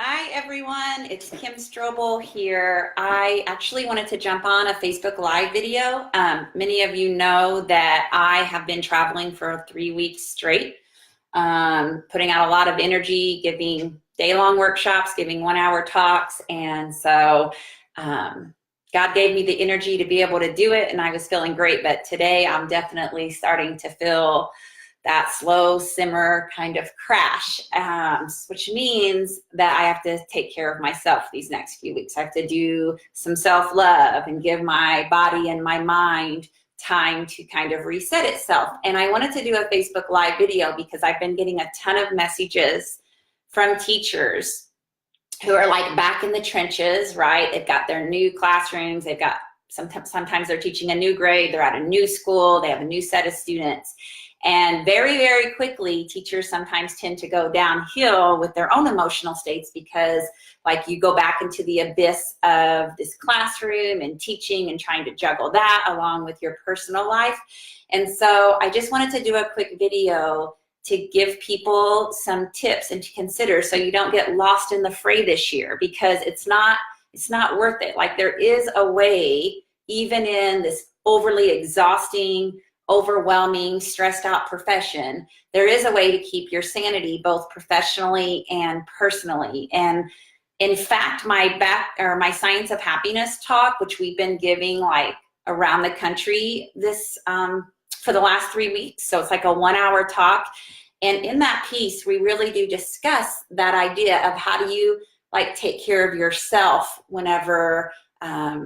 Hi everyone, it's Kim Strobel here. I actually wanted to jump on a Facebook Live video. Many of you know that I have been traveling for 3 weeks straight, putting out a lot of energy, giving day-long workshops, giving 1-hour talks, and so God gave me the energy to be able to do it, and I was feeling great, but today I'm definitely starting to feel that slow simmer kind of crash, which means that I have to take care of myself these next few weeks. I have to do some self-love and give my body and my mind time to kind of reset itself. And I wanted to do a Facebook Live video because I've been getting a ton of messages from teachers who are like back in the trenches, right? They've got their new classrooms, they've got sometimes they're teaching a new grade, they're at a new school, they have a new set of students. And very, very quickly, teachers sometimes tend to go downhill with their own emotional states because like you go back into the abyss of this classroom and teaching and trying to juggle that along with your personal life. And so I just wanted to do a quick video to give people some tips and to consider so you don't get lost in the fray this year, because it's not worth it. Like there is a way, even in this overly exhausting, overwhelming, stressed out profession, there is a way to keep your sanity both professionally and personally. And in fact, my Science of Happiness talk, which we've been giving like around the country this for the last 3 weeks, so it's like a 1-hour talk. And in that piece, we really do discuss that idea of how do you like take care of yourself whenever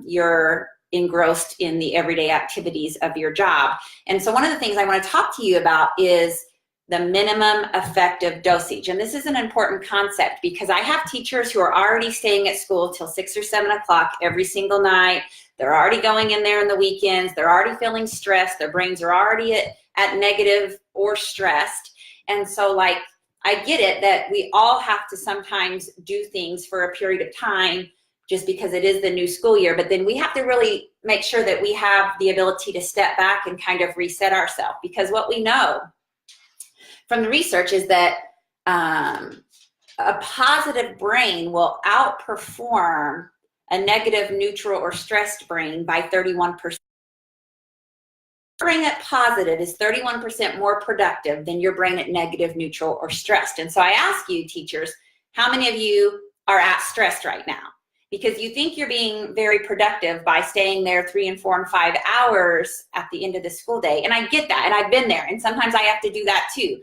you're engrossed in the everyday activities of your job. And so one of the things I want to talk to you about is the minimum effective dosage. And this is an important concept because I have teachers who are already staying at school till 6 or 7 o'clock every single night. They're already going in there in the weekends. They're already feeling stressed. Their brains are already at negative or stressed. And so like, I get it that we all have to sometimes do things for a period of time just because it is the new school year, but then we have to really make sure that we have the ability to step back and kind of reset ourselves, because what we know from the research is that a positive brain will outperform a negative, neutral, or stressed brain by 31%. Your brain at positive is 31% more productive than your brain at negative, neutral, or stressed. And so I ask you, teachers, how many of you are at stressed right now? Because you think you're being very productive by staying there 3 and 4 and 5 hours at the end of the school day. And I get that, and I've been there, and sometimes I have to do that too.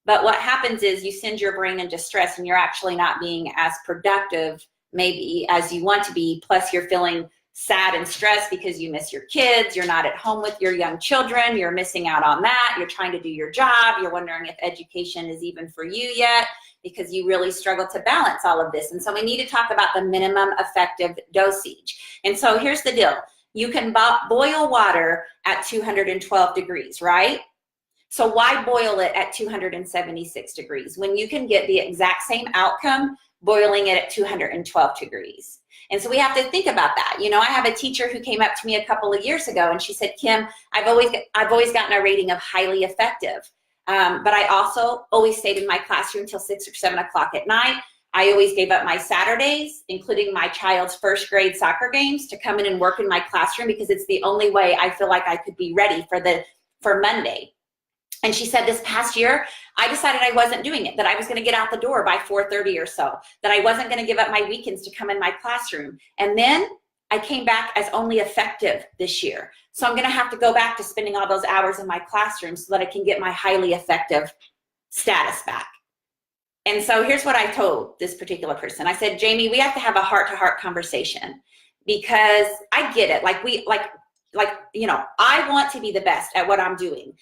But what happens is you send your brain into stress and you're actually not being as productive maybe as you want to be, plus you're feeling sad and stressed because you miss your kids, you're not at home with your young children, you're missing out on that, you're trying to do your job, you're wondering if education is even for you yet, because you really struggle to balance all of this. And so we need to talk about the minimum effective dosage. And so here's the deal. You can boil water at 212 degrees, right? So why boil it at 276 degrees when you can get the exact same outcome boiling it at 212 degrees? And so we have to think about that. You know, I have a teacher who came up to me a couple of years ago and she said, Kim, I've always gotten a rating of highly effective. But I also always stayed in my classroom till 6 or 7 o'clock at night. I always gave up my Saturdays, including my child's first grade soccer games, to come in and work in my classroom because it's the only way I feel like I could be ready for Monday. And she said this past year, I decided I wasn't doing it, that I was going to get out the door by 4:30 or so, that I wasn't going to give up my weekends to come in my classroom. And then I came back as only effective this year. So I'm going to have to go back to spending all those hours in my classroom so that I can get my highly effective status back. And so here's what I told this particular person. I said, Jamie, we have to have a heart-to-heart conversation, because I get it. You know, I want to be the best at what I'm doing.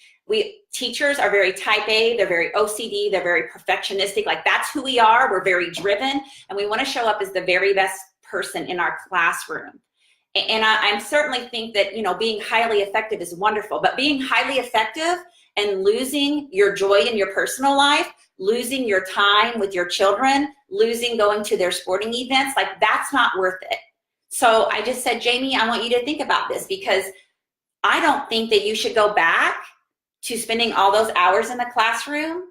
Teachers are very type A, they're very OCD, they're very perfectionistic. Like that's who we are. We're very driven, and we want to show up as the very best person in our classroom. And I certainly think that, you know, being highly effective is wonderful, but being highly effective and losing your joy in your personal life, losing your time with your children, losing going to their sporting events, like that's not worth it. So I just said, Jamie, I want you to think about this, because I don't think that you should go back to spending all those hours in the classroom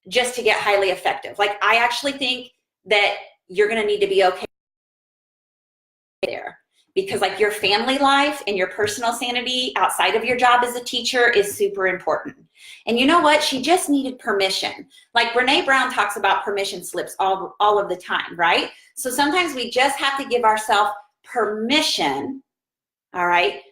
just to get highly effective. Like I actually think that you're going to need to be okay there, because like your family life and your personal sanity outside of your job as a teacher is super important. And you know what? She just needed permission. Like Brene Brown talks about permission slips all of the time, right? So sometimes we just have to give ourselves permission, all right,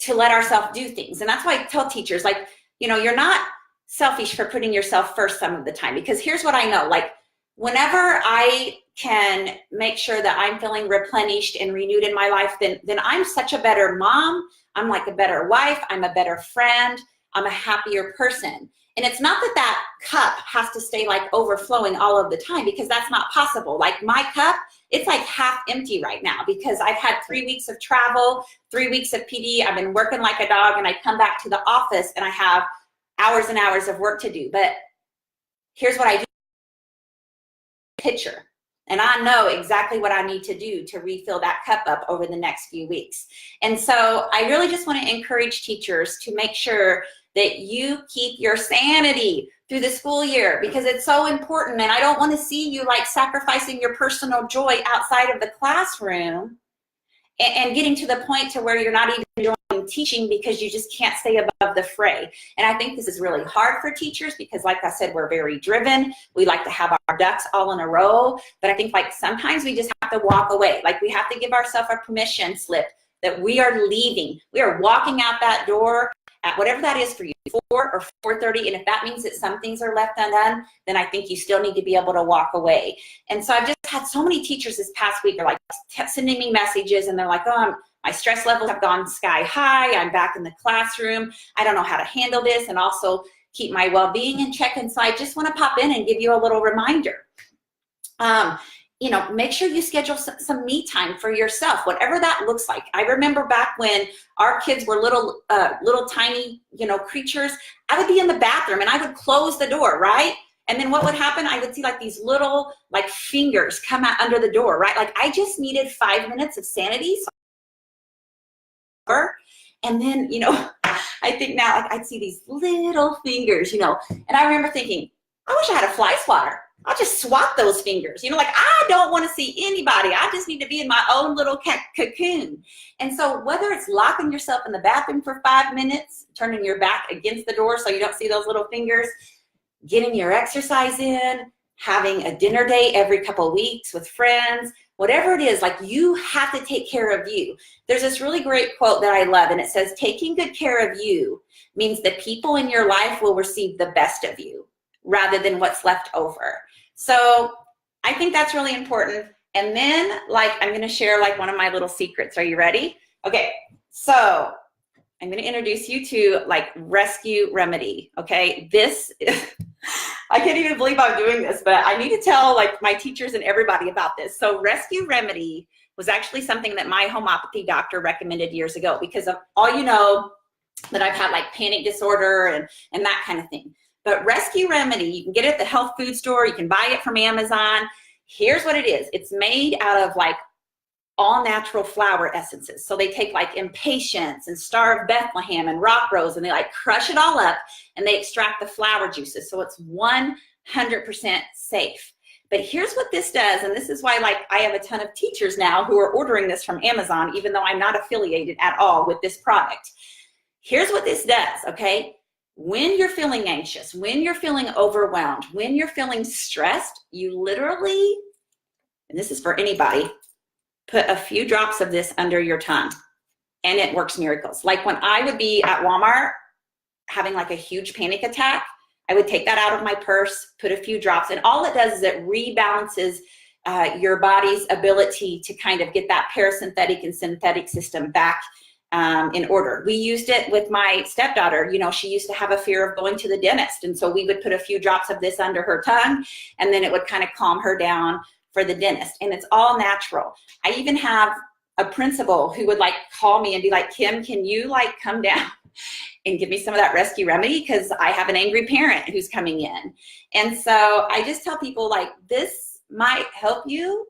to let ourselves do things. And that's why I tell teachers, like, you know, you're not selfish for putting yourself first some of the time, because here's what I know, like whenever I can make sure that I'm feeling replenished and renewed in my life, then I'm such a better mom. I'm like a better wife. I'm a better friend. I'm a happier person. And it's not that that cup has to stay like overflowing all of the time, because that's not possible. Like my cup, it's like half empty right now because I've had 3 weeks of travel, 3 weeks of PD. I've been working like a dog, and I come back to the office and I have hours and hours of work to do. But here's what I do. Picture. And I know exactly what I need to do to refill that cup up over the next few weeks. And so I really just want to encourage teachers to make sure that you keep your sanity through the school year, because it's so important. And I don't want to see you like sacrificing your personal joy outside of the classroom and getting to the point to where you're not even enjoying teaching because you just can't stay above the fray. And I think this is really hard for teachers because, like I said, we're very driven. We like to have our ducks all in a row. But I think like sometimes we just have to walk away. Like we have to give ourselves a permission slip that we are leaving. We are walking out that door at whatever that is for you, 4 or 4:30. And if that means that some things are left undone, then I think you still need to be able to walk away. And so I've just had so many teachers this past week are like sending me messages, and they're like, oh, my stress levels have gone sky high. I'm back in the classroom. I don't know how to handle this and also keep my well-being in check. And so I just want to pop in and give you a little reminder. You know, make sure you schedule some me time for yourself, whatever that looks like. I remember back when our kids were little tiny, you know, creatures, I would be in the bathroom and I would close the door, right? And then what would happen? I would see like these little like fingers come out under the door, right? Like I just needed 5 minutes of sanity. And then, you know, I think now like I'd see these little fingers, you know, and I remember thinking, I wish I had a fly swatter. I'll just swat those fingers. You know, like I don't want to see anybody. I just need to be in my own little cocoon. And so whether it's locking yourself in the bathroom for 5 minutes, turning your back against the door so you don't see those little fingers, getting your exercise in, having a dinner date every couple of weeks with friends, whatever it is, like you have to take care of you. There's this really great quote that I love, and it says, taking good care of you means that people in your life will receive the best of you rather than what's left over. So I think that's really important. And then like, I'm going to share like one of my little secrets. Are you ready? Okay. So I'm going to introduce you to like Rescue Remedy. Okay. This I can't even believe I'm doing this, but I need to tell like my teachers and everybody about this. So Rescue Remedy was actually something that my homeopathy doctor recommended years ago, because of all you know that I've had like panic disorder and that kind of thing. But Rescue Remedy, you can get it at the health food store. You can buy it from Amazon. Here's what it is. It's made out of like all natural flower essences. So they take like Impatience and Star of Bethlehem and Rock Rose, and they like crush it all up and they extract the flower juices. So it's 100% safe. But here's what this does, and this is why like I have a ton of teachers now who are ordering this from Amazon, even though I'm not affiliated at all with this product. Here's what this does, okay? When you're feeling anxious, when you're feeling overwhelmed, when you're feeling stressed, you literally, and this is for anybody, put a few drops of this under your tongue and it works miracles. Like when I would be at Walmart having like a huge panic attack, I would take that out of my purse, put a few drops, and all it does is it rebalances your body's ability to kind of get that parasympathetic and sympathetic system back in order. We used it with my stepdaughter. You know, she used to have a fear of going to the dentist. And so we would put a few drops of this under her tongue, and then it would kind of calm her down for the dentist. And it's all natural. I even have a principal who would like call me and be like, Kim, can you like come down and give me some of that Rescue Remedy? Because I have an angry parent who's coming in. And so I just tell people like, this might help you.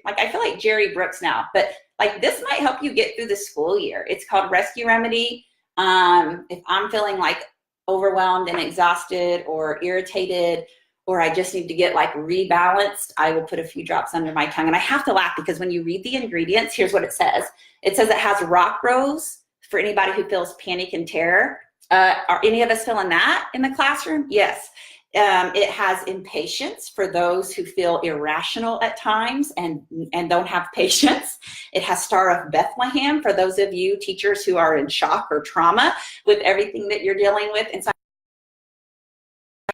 Like, I feel like Jerry Brooks now, but like this might help you get through the school year. It's called Rescue Remedy. If I'm feeling like overwhelmed and exhausted or irritated or I just need to get like rebalanced, I will put a few drops under my tongue. And I have to laugh because when you read the ingredients, here's what it says. It says it has rock rose for anybody who feels panic and terror. Are any of us feeling that in the classroom? Yes. It has impatience for those who feel irrational at times and don't have patience. It has Star of Bethlehem for those of you teachers who are in shock or trauma with everything that you're dealing with. And so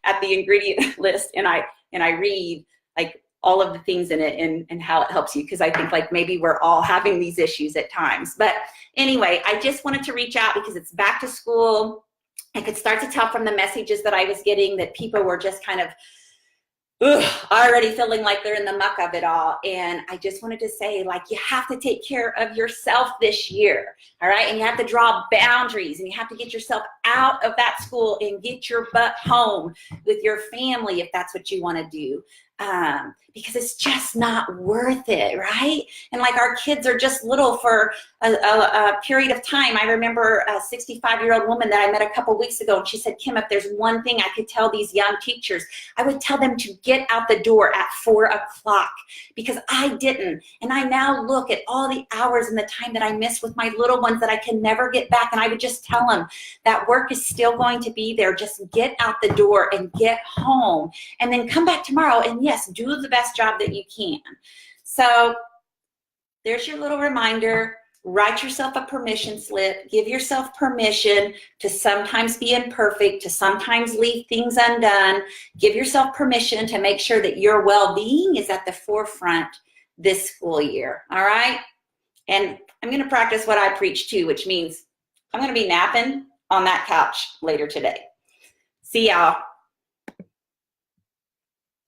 at the ingredient list and I read like all of the things in it and how it helps you, because I think like maybe we're all having these issues at times. But anyway, I just wanted to reach out because it's back to school. I could start to tell from the messages that I was getting that people were just kind of already feeling like they're in the muck of it all. And I just wanted to say, like, you have to take care of yourself this year, all right? And you have to draw boundaries, and you have to get yourself out of that school and get your butt home with your family if that's what you want to do. Because it's just not worth it, right? And like our kids are just little for a period of time. I remember a 65-year-old woman that I met a couple weeks ago, and she said, Kim, if there's one thing I could tell these young teachers, I would tell them to get out the door at 4 o'clock, because I didn't. And I now look at all the hours and the time that I miss with my little ones that I can never get back. And I would just tell them that work is still going to be there. Just get out the door and get home, and then come back tomorrow. And yes, do the best job that you can. So there's your little reminder. Write yourself a permission slip. Give yourself permission to sometimes be imperfect, to sometimes leave things undone. Give yourself permission to make sure that your well-being is at the forefront this school year, all right? And I'm going to practice what I preach too, which means I'm going to be napping on that couch later today. See y'all.